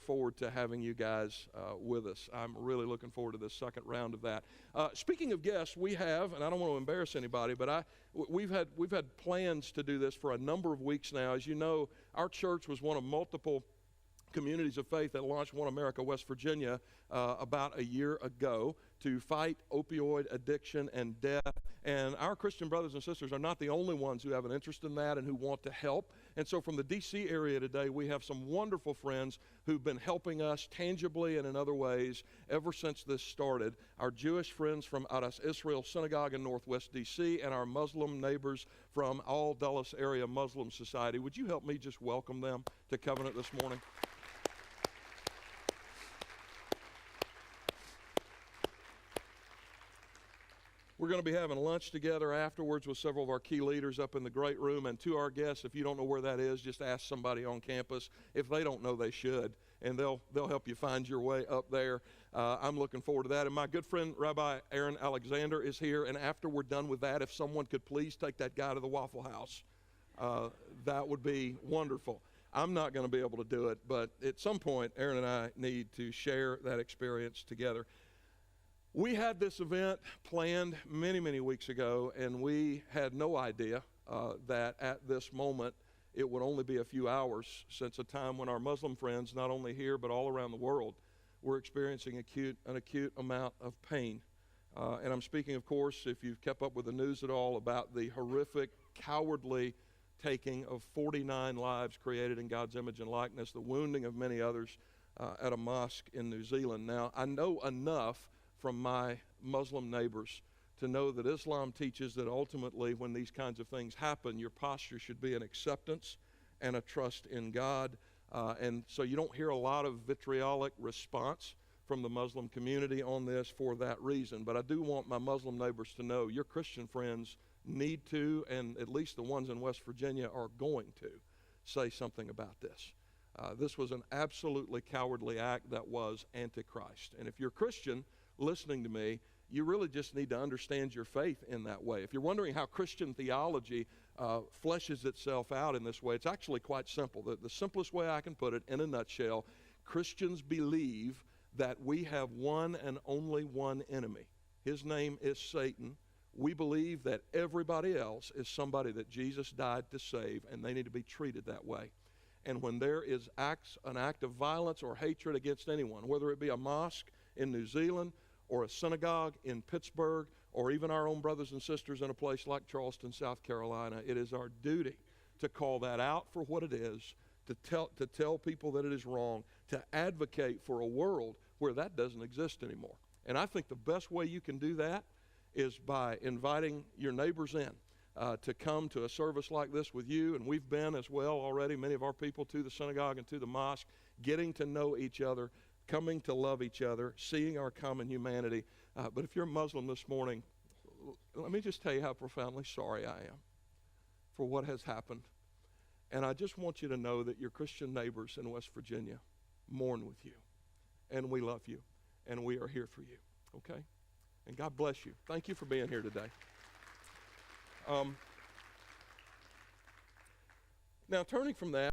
forward to having you guys with us. I'm really looking forward to this second round of that. Speaking of guests, we have, and I don't want to embarrass anybody, but we've had plans to do this for a number of weeks now. As you know, our church was one of multiple communities of faith that launched One America West Virginia about a year ago to fight opioid addiction and death. And our Christian brothers and sisters are not the only ones who have an interest in that and who want to help. And so from the D.C. area today, we have some wonderful friends who've been helping us tangibly and in other ways ever since this started. Our Jewish friends from Adas Israel Synagogue in Northwest D.C. and our Muslim neighbors from All Dulles Area Muslim Society. Would you help me just welcome them to Covenant this morning? We're going to be having lunch together afterwards with several of our key leaders up in the great room. And to our guests, if you don't know where that is, just ask somebody on campus. If they don't know, they should, and they'll help you find your way up there. I'm looking forward to that. And my good friend, Rabbi Aaron Alexander, is here. And after we're done with that, if someone could please take that guy to the Waffle House, that would be wonderful. I'm not going to be able to do it, but at some point, Aaron and I need to share that experience together. We had this event planned many, many weeks ago, and we had no idea that at this moment it would only be a few hours since a time when our Muslim friends, not only here but all around the world, were experiencing an acute amount of pain. And I'm speaking, of course, if you've kept up with the news at all, about the horrific, cowardly taking of 49 lives created in God's image and likeness, the wounding of many others at a mosque in New Zealand. Now, I know enough from my Muslim neighbors to know that Islam teaches that ultimately when these kinds of things happen, your posture should be an acceptance and a trust in God. And so you don't hear a lot of vitriolic response from the Muslim community on this for that reason. But I do want my Muslim neighbors to know your Christian friends need to, and at least the ones in West Virginia are going to, say something about this. This was an absolutely cowardly act that was antichrist. And if you're Christian listening to me, you really just need to understand your faith in that way. If you're wondering how Christian theology fleshes itself out in this way, it's actually quite simple. The simplest way I can put it in a nutshell, Christians believe that we have one and only one enemy. His name is Satan. We believe that everybody else is somebody that Jesus died to save, and they need to be treated that way. And when there is an act of violence or hatred against anyone, whether it be a mosque in New Zealand or a synagogue in Pittsburgh or even our own brothers and sisters in a place like Charleston, South Carolina, it is our duty to call that out for what it is, to tell people that it is wrong, to advocate for a world where that doesn't exist anymore. And I think the best way you can do that is by inviting your neighbors in to come to a service like this with you. And we've been as well already, many of our people, to the synagogue and to the mosque, getting to know each other, coming to love each other, seeing our common humanity. But if you're a Muslim this morning, let me just tell you how profoundly sorry I am for what has happened. And I just want you to know that your Christian neighbors in West Virginia mourn with you. And we love you. And we are here for you. Okay? And God bless you. Thank you for being here today. Now, turning from that,